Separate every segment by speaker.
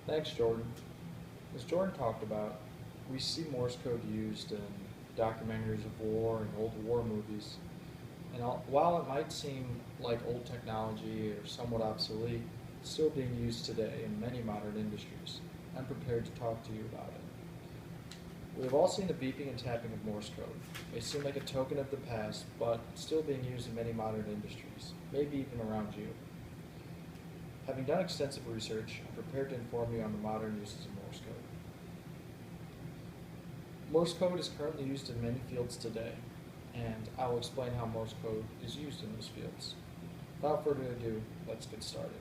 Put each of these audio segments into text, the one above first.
Speaker 1: Thanks, Jordan. As Jordan talked about, we see Morse code used in documentaries of war and old war movies. And while it might seem like old technology or somewhat obsolete, it's still being used today in many modern industries. I'm prepared to talk to you about it. We have all seen the beeping and tapping of Morse code. They seem like a token of the past, but still being used in many modern industries, maybe even around you. Having done extensive research, I'm prepared to inform you on the modern uses of Morse code. Morse code is currently used in many fields today, and I will explain how Morse code is used in those fields. Without further ado, let's get started.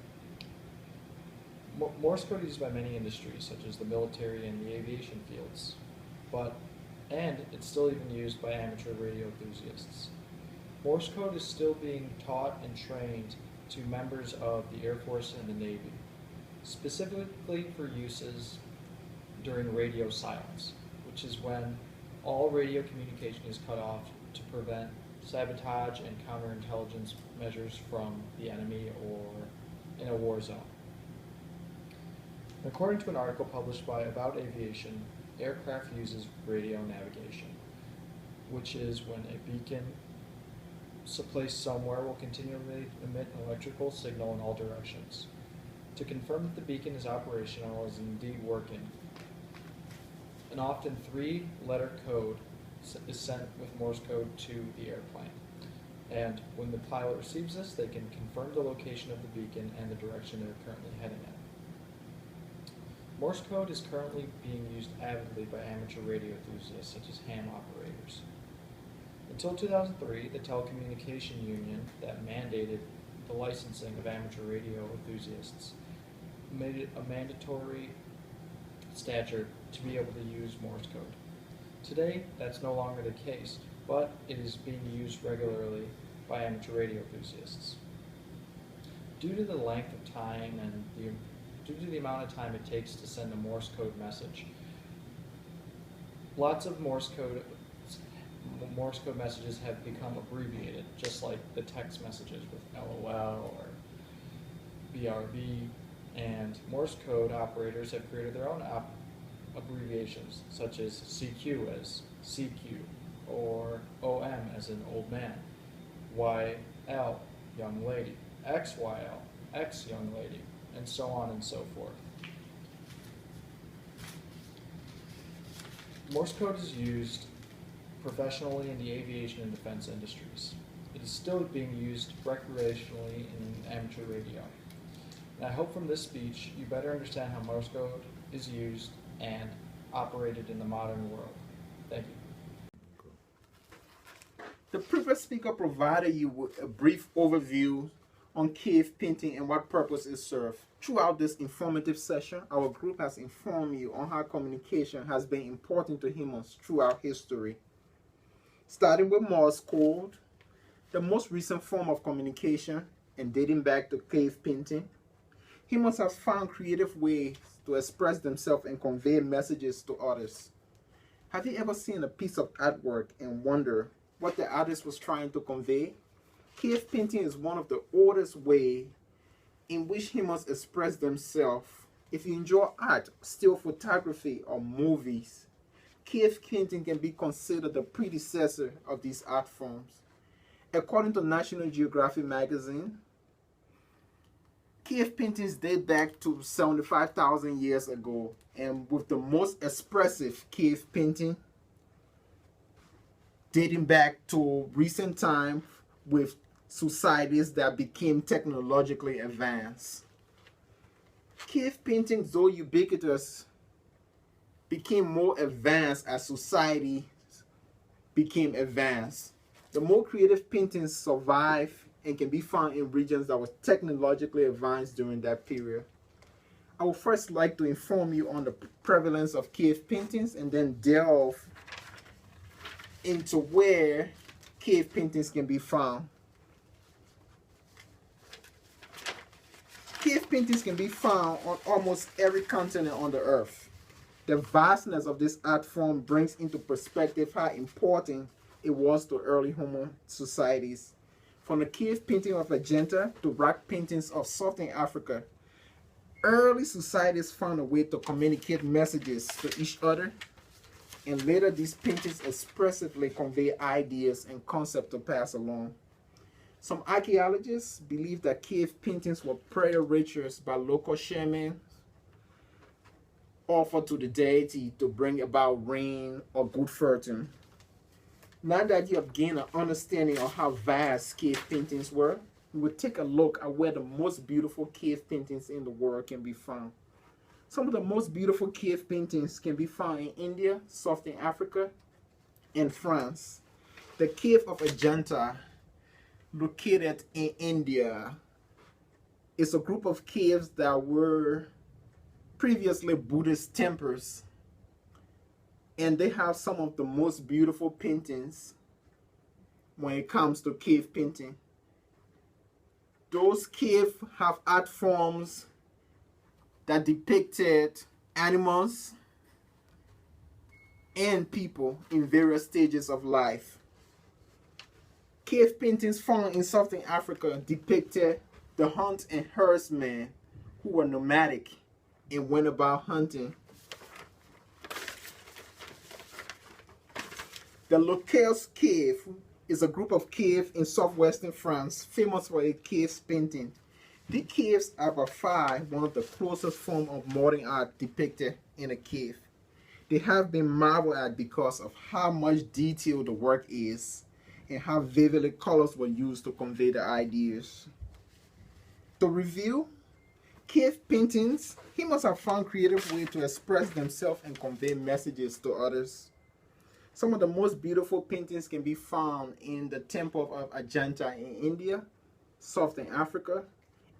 Speaker 1: Morse code is used by many industries, such as the military and the aviation fields, but and it's still even used by amateur radio enthusiasts. Morse code is still being taught and trained to members of the Air Force and the Navy, specifically for uses during radio silence, which is when all radio communication is cut off to prevent sabotage and counterintelligence measures from the enemy or in a war zone. According to an article published by About Aviation, aircraft uses radio navigation, which is when a beacon placed somewhere will continually emit an electrical signal in all directions. To confirm that the beacon is operational is indeed working, an often three-letter code is sent with Morse code to the airplane. And when the pilot receives this, they can confirm the location of the beacon and the direction they're currently heading in. Morse code is currently being used avidly by amateur radio enthusiasts such as ham operators. Until 2003, the Telecommunication Union that mandated the licensing of amateur radio enthusiasts made it a mandatory statute to be able to use Morse code. Today, that's no longer the case, but it is being used regularly by amateur radio enthusiasts. Due to the length of time and due to the amount of time it takes to send a Morse code message, lots of Morse code messages have become abbreviated, just like the text messages with LOL or BRB, and Morse code operators have created their own abbreviations, such as CQ as CQ, or OM as in old man, YL, young lady, XYL, X young lady, and so on and so forth. Morse code is used professionally in the aviation and defense industries. It is still being used recreationally in amateur radio. And I hope from this speech you better understand how Morse code is used and operated in the modern world. Thank you.
Speaker 2: The previous speaker provided you with a brief overview on cave painting and what purpose it served. Throughout this informative session, our group has informed you on how communication has been important to humans throughout history. Starting with Morse code, the most recent form of communication and dating back to cave painting, humans have found creative ways to express themselves and convey messages to others. Have you ever seen a piece of artwork and wonder what the artist was trying to convey? Cave painting is one of the oldest ways in which humans express themselves. If you enjoy art, still photography, or movies, cave painting can be considered the predecessor of these art forms. According to National Geographic magazine, cave paintings date back to 75,000 years ago, and with the most expressive cave painting dating back to recent time with societies that became technologically advanced. Cave paintings, though ubiquitous, became more advanced as society became advanced. The more creative paintings survive and can be found in regions that were technologically advanced during that period. I would first like to inform you on the prevalence of cave paintings and then delve into where cave paintings can be found. Cave paintings can be found on almost every continent on the earth. The vastness of this art form brings into perspective how important it was to early Homo societies. From the cave painting of Agenta to rock paintings of Southern Africa, Early societies found a way to communicate messages to each other, and later these paintings expressively convey ideas and concepts to pass along. Some archaeologists believe that cave paintings were prayer rituals by local shamans offered to the deity to bring about rain or good fortune. Now that you have gained an understanding of how vast cave paintings were, we will take a look at where the most beautiful cave paintings in the world can be found. Some of the most beautiful cave paintings can be found in India, Southern Africa, and France. The Cave of Ajanta, located in India, is a group of caves that were previously Buddhist temples, and they have some of the most beautiful paintings when it comes to cave painting. Those caves have art forms that depicted animals and people in various stages of life. Cave paintings found in Southern Africa depicted the hunt and herdsmen who were nomadic and went about hunting. The Locales Cave is a group of caves in southwestern France famous for its cave painting. These caves are by far one of the closest forms of modern art depicted in a cave. They have been marveled at because of how much detail the work is and how vividly colors were used to convey the ideas. To review, cave paintings, he must have found creative ways to express themselves and convey messages to others. Some of the most beautiful paintings can be found in the Temple of Ajanta in India, Southern Africa,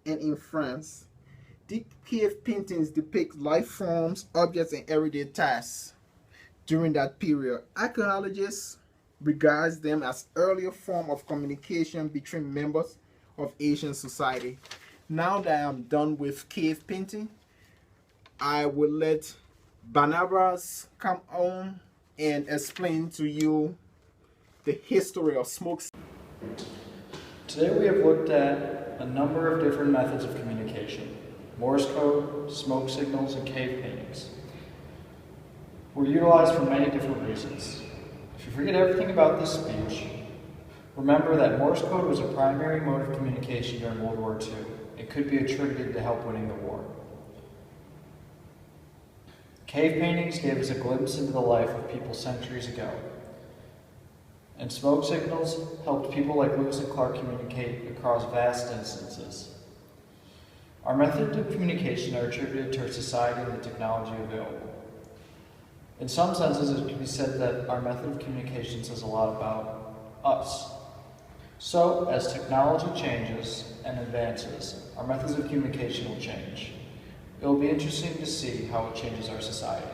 Speaker 2: and in France. These cave paintings depict life forms, objects, and everyday tasks during that period. Archaeologists regard them as earlier form of communication between members of Asian society. Now that I'm done with cave painting, I will let Barnabas come on and explain to you the history of smoke.
Speaker 1: Today we have looked at a number of different methods of communication: Morse code, smoke signals, and cave paintings. Were utilized for many different reasons. If you forget everything about this speech, remember that Morse code was a primary mode of communication during World War II. It could be attributed to help winning the war. Cave paintings gave us a glimpse into the life of people centuries ago. And smoke signals helped people like Lewis and Clark communicate across vast distances. Our methods of communication are attributed to our society and the technology available. In some senses, it can be said that our method of communication says a lot about us. So, as technology changes and advances, our methods of communication will change. It will be interesting to see how it changes our society.